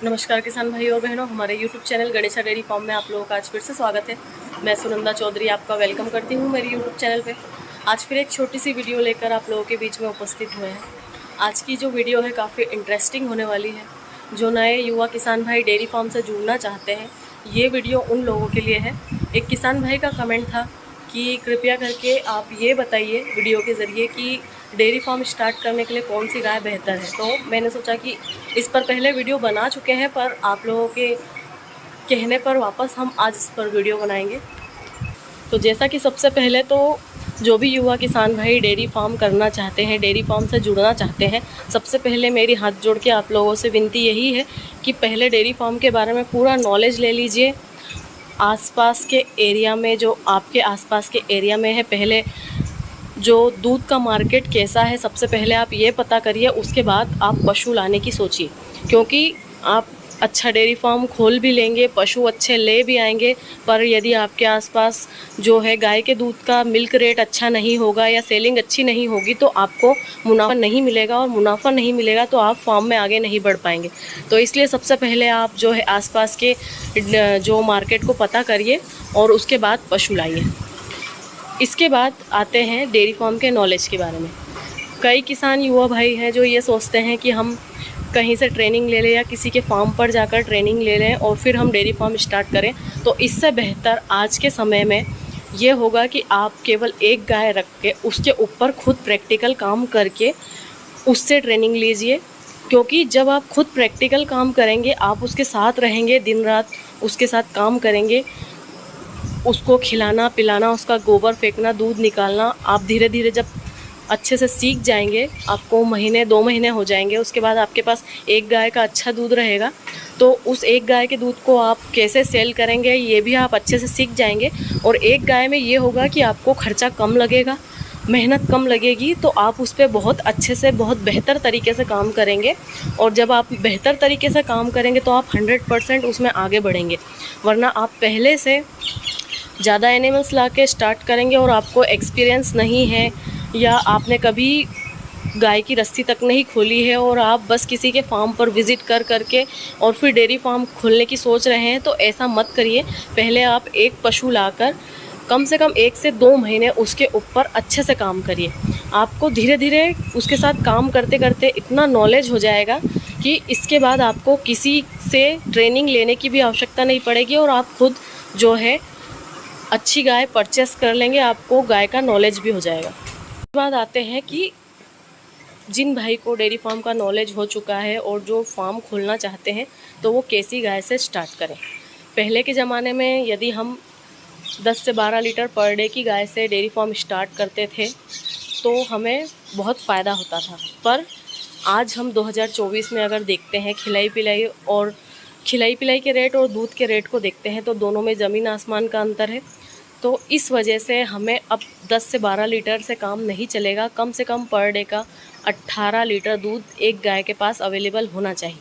नमस्कार किसान भाई और बहनों, हमारे YouTube channel Ganesha dairy farm में आप लोगों का आज फिर से स्वागत है। मैं सुनंदा चौधरी आपका वेलकम करती हूँ मेरे YouTube चैनल पे। आज फिर एक छोटी सी वीडियो लेकर आप लोगों के बीच में उपस्थित हुए हैं। आज की जो वीडियो है काफ़ी इंटरेस्टिंग होने वाली है। जो नए युवा किसान भाई डेयरी फार्म से जुड़ना चाहते हैं, ये वीडियो उन लोगों के लिए है। एक किसान भाई का कमेंट था कि कृपया करके आप ये बताइए वीडियो के ज़रिए कि डेयरी फार्म स्टार्ट करने के लिए कौन सी गाय बेहतर है। तो मैंने सोचा कि इस पर पहले वीडियो बना चुके हैं, पर आप लोगों के कहने पर वापस हम आज इस पर वीडियो बनाएंगे। तो जैसा कि सबसे पहले तो जो भी युवा किसान भाई डेयरी फार्म करना चाहते हैं, डेयरी फार्म से जुड़ना चाहते हैं, सबसे पहले मेरी हाथ जोड़ के आप लोगों से विनती यही है कि पहले डेयरी फार्म के बारे में पूरा नॉलेज ले लीजिए। आसपास के एरिया में, जो आपके आसपास के एरिया में है, पहले जो दूध का मार्केट कैसा है सबसे पहले आप ये पता करिए। उसके बाद आप पशु लाने की सोचिए, क्योंकि आप अच्छा डेयरी फार्म खोल भी लेंगे, पशु अच्छे ले भी आएंगे, पर यदि आपके आसपास जो है गाय के दूध का मिल्क रेट अच्छा नहीं होगा या सेलिंग अच्छी नहीं होगी तो आपको मुनाफा नहीं मिलेगा, और मुनाफा नहीं मिलेगा तो आप फार्म में आगे नहीं बढ़ पाएंगे। तो इसलिए सबसे पहले आप जो है आसपास के जो मार्केट को पता करिए और उसके बाद पशु लाइए। इसके बाद आते हैं डेयरी फार्म के नॉलेज के बारे में। कई किसान युवा भाई हैं जो ये सोचते हैं कि हम कहीं से ट्रेनिंग ले लें या किसी के फार्म पर जाकर ट्रेनिंग ले लें और फिर हम डेयरी फार्म स्टार्ट करें। तो इससे बेहतर आज के समय में ये होगा कि आप केवल एक गाय रख के उसके ऊपर खुद प्रैक्टिकल काम करके उससे ट्रेनिंग लीजिए। क्योंकि जब आप खुद प्रैक्टिकल काम करेंगे, आप उसके साथ रहेंगे, दिन रात उसके साथ काम करेंगे, उसको खिलाना पिलाना, उसका गोबर फेंकना, दूध निकालना, आप धीरे धीरे जब अच्छे से सीख जाएंगे, आपको महीने 2 महीने हो जाएंगे, उसके बाद आपके पास एक गाय का अच्छा दूध रहेगा। तो उस एक गाय के दूध को आप कैसे सेल करेंगे ये भी आप अच्छे से सीख जाएंगे। और एक गाय में ये होगा कि आपको खर्चा कम लगेगा, मेहनत कम लगेगी, तो आप उस पर बहुत अच्छे से, बहुत बेहतर तरीके से काम करेंगे। और जब आप बेहतर तरीके से काम करेंगे तो आप 100% उसमें आगे बढ़ेंगे। वरना आप पहले से ज़्यादा एनिमल्स ला के स्टार्ट करेंगे और आपको एक्सपीरियंस नहीं है, या आपने कभी गाय की रस्सी तक नहीं खोली है और आप बस किसी के फार्म पर विज़िट कर करके और फिर डेयरी फार्म खोलने की सोच रहे हैं, तो ऐसा मत करिए। पहले आप एक पशु लाकर कम से कम 1 से 2 महीने उसके ऊपर अच्छे से काम करिए। आपको धीरे धीरे उसके साथ काम करते करते इतना नॉलेज हो जाएगा कि इसके बाद आपको किसी से ट्रेनिंग लेने की भी आवश्यकता नहीं पड़ेगी और आप खुद जो है अच्छी गाय परचेस कर लेंगे, आपको गाय का नॉलेज भी हो जाएगा। उसके बाद आते हैं कि जिन भाई को डेयरी फार्म का नॉलेज हो चुका है और जो फार्म खोलना चाहते हैं, तो वो कैसी गाय से स्टार्ट करें। पहले के ज़माने में यदि हम 10 से 12 लीटर पर डे की गाय से डेयरी फार्म स्टार्ट करते थे तो हमें बहुत फ़ायदा होता था। पर आज हम 2024 में अगर देखते हैं, खिलाई पिलाई के रेट और दूध के रेट को देखते हैं, तो दोनों में ज़मीन आसमान का अंतर है। तो इस वजह से हमें अब 10 से 12 लीटर से काम नहीं चलेगा। कम से कम पर डे का 18 लीटर दूध एक गाय के पास अवेलेबल होना चाहिए।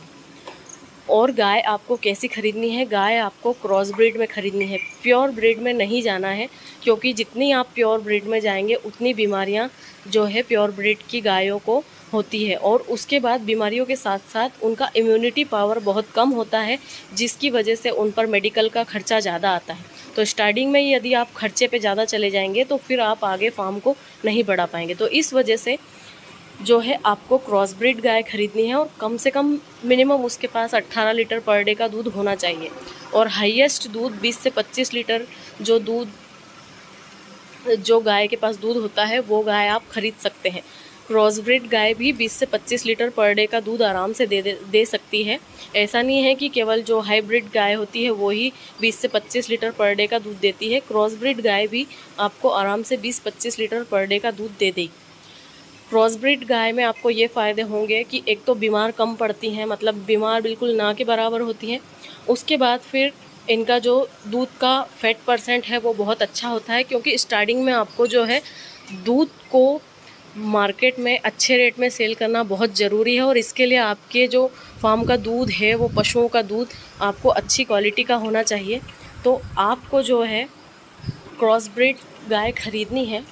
और गाय आपको कैसी ख़रीदनी है? गाय आपको क्रॉस ब्रीड में ख़रीदनी है, प्योर ब्रीड में नहीं जाना है। क्योंकि जितनी आप प्योर ब्रीड में जाएंगे उतनी बीमारियां जो है प्योर ब्रीड की गायों को होती है, और उसके बाद बीमारियों के साथ साथ उनका इम्यूनिटी पावर बहुत कम होता है, जिसकी वजह से उन पर मेडिकल का खर्चा ज़्यादा आता है। तो स्टार्टिंग में यदि आप खर्चे पे ज़्यादा चले जाएंगे तो फिर आप आगे फार्म को नहीं बढ़ा पाएंगे। तो इस वजह से जो है आपको क्रॉस ब्रीड गाय खरीदनी है, और कम से कम मिनिमम उसके पास 18 लीटर पर डे का दूध होना चाहिए। और हाईएस्ट दूध 20 से 25 लीटर जो गाय के पास दूध होता है वो गाय आप खरीद सकते हैं। क्रॉस ब्रीड गाय भी 20 से 25 लीटर पर डे का दूध आराम से दे सकती है। ऐसा नहीं है कि केवल जो हाइब्रिड गाय होती है वो ही 20 से 25 लीटर पर डे का दूध देती है। क्रॉस ब्रीड गाय भी आपको आराम से 20-25 लीटर पर डे का दूध दे देगी। क्रॉस ब्रीड गाय में आपको ये फ़ायदे होंगे कि एक तो बीमार कम पड़ती हैं, मतलब बीमार बिल्कुल ना के बराबर होती हैं। उसके बाद फिर इनका जो दूध का फैट परसेंट है वो बहुत अच्छा होता है, क्योंकि स्टार्टिंग में आपको जो है दूध को मार्केट में अच्छे रेट में सेल करना बहुत ज़रूरी है। और इसके लिए आपके जो फार्म का दूध है, वो पशुओं का दूध आपको अच्छी क्वालिटी का होना चाहिए। तो आपको जो है क्रॉस ब्रीड गाय खरीदनी है।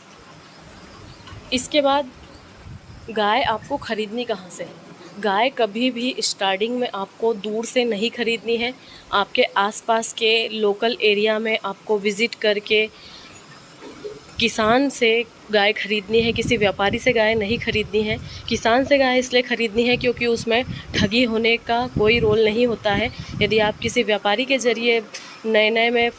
इसके बाद गाय आपको ख़रीदनी कहाँ से है? गाय कभी भी स्टार्टिंग में आपको दूर से नहीं खरीदनी है। आपके आसपास के लोकल एरिया में आपको विज़िट करके किसान से गाय खरीदनी है, किसी व्यापारी से गाय नहीं खरीदनी है। किसान से गाय इसलिए खरीदनी है क्योंकि उसमें ठगी होने का कोई रोल नहीं होता है। यदि आप किसी व्यापारी के ज़रिए नए में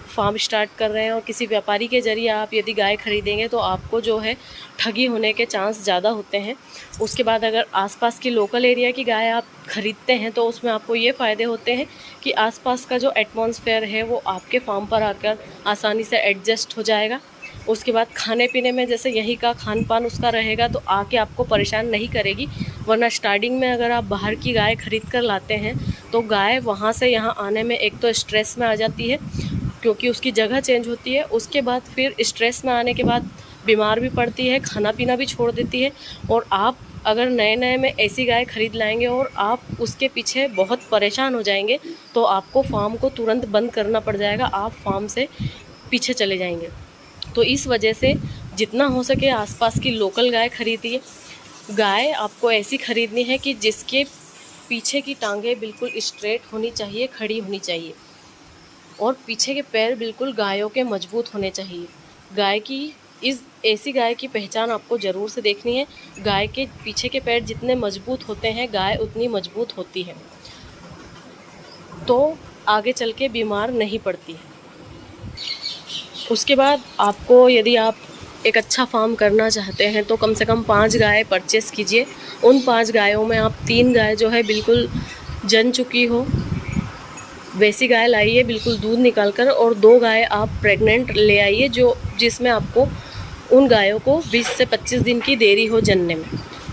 फार्म स्टार्ट कर रहे हैं और किसी व्यापारी के ज़रिए आप यदि गाय खरीदेंगे तो आपको जो है ठगी होने के चांस ज़्यादा होते हैं। उसके बाद अगर आसपास की लोकल एरिया की गाय आप ख़रीदते हैं तो उसमें आपको ये फ़ायदे होते हैं कि आसपास का जो एटमॉस्फेयर है वो आपके फार्म पर आकर आसानी से एडजस्ट हो जाएगा। उसके बाद खाने पीने में जैसे यहीं का खान पान उसका रहेगा तो आके आपको परेशान नहीं करेगी। वरना स्टार्टिंग में अगर आप बाहर की गाय ख़रीद कर लाते हैं तो गाय वहाँ से यहाँ आने में एक तो स्ट्रेस में आ जाती है क्योंकि उसकी जगह चेंज होती है। उसके बाद फिर स्ट्रेस में आने के बाद बीमार भी पड़ती है, खाना पीना भी छोड़ देती है। और आप अगर नए में ऐसी गाय ख़रीद लाएंगे और आप उसके पीछे बहुत परेशान हो जाएंगे तो आपको फार्म को तुरंत बंद करना पड़ जाएगा, आप फार्म से पीछे चले जाएंगे। तो इस वजह से जितना हो सके आसपास की लोकल गाय खरीदिए। गाय आपको ऐसी ख़रीदनी है कि जिसके पीछे की टांगें बिल्कुल स्ट्रेट होनी चाहिए, खड़ी होनी चाहिए, और पीछे के पैर बिल्कुल गायों के मजबूत होने चाहिए। ऐसी गाय की पहचान आपको ज़रूर से देखनी है। गाय के पीछे के पैर जितने मजबूत होते हैं गाय उतनी मजबूत होती है, तो आगे चल के बीमार नहीं पड़ती है। उसके बाद आपको यदि आप एक अच्छा फार्म करना चाहते हैं तो कम से कम 5 गाय परचेस कीजिए। उन 5 गायों में आप 3 गाय जो है बिल्कुल जन चुकी हो वैसी गाय लाइए बिल्कुल दूध निकाल कर, और 2 गाय आप प्रेग्नेंट ले आइए जिसमें आपको उन गायों को 20 से 25 दिन की देरी हो जनने में।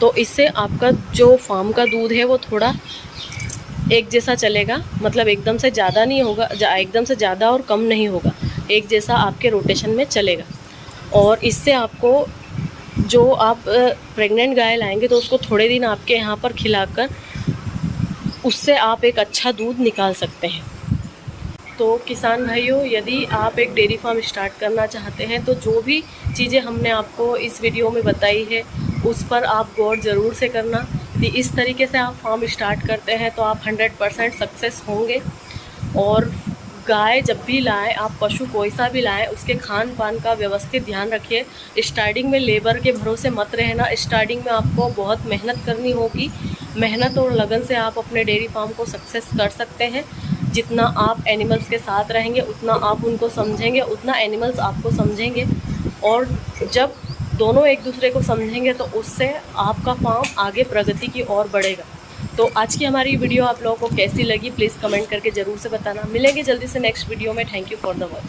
तो इससे आपका जो फार्म का दूध है वो थोड़ा एक जैसा चलेगा, मतलब एकदम से ज़्यादा नहीं होगा, एकदम से ज़्यादा और कम नहीं होगा, एक जैसा आपके रोटेशन में चलेगा। और इससे आपको जो आप प्रेग्नेंट गाय लाएंगे तो उसको थोड़े दिन आपके यहाँ पर खिलाकर उससे आप एक अच्छा दूध निकाल सकते हैं। तो किसान भाइयों, यदि आप एक डेयरी फार्म स्टार्ट करना चाहते हैं तो जो भी चीज़ें हमने आपको इस वीडियो में बताई है उस पर आप गौर ज़रूर से करना। यदि इस तरीके से आप फार्म स्टार्ट करते हैं तो आप 100% सक्सेस होंगे। और गाय जब भी लाएं, आप पशु कोई सा भी लाएं, उसके खान पान का व्यवस्थित ध्यान रखिए। स्टार्टिंग में लेबर के भरोसे मत रहना। स्टार्टिंग में आपको बहुत मेहनत करनी होगी। मेहनत और लगन से आप अपने डेयरी फार्म को सक्सेस कर सकते हैं। जितना आप एनिमल्स के साथ रहेंगे उतना आप उनको समझेंगे, उतना एनिमल्स आपको समझेंगे। और जब दोनों एक दूसरे को समझेंगे तो उससे आपका फार्म आगे प्रगति की ओर बढ़ेगा। तो आज की हमारी वीडियो आप लोगों को कैसी लगी प्लीज़ कमेंट करके ज़रूर से बताना। मिलेंगे जल्दी से नेक्स्ट वीडियो में। Thank you for the watch.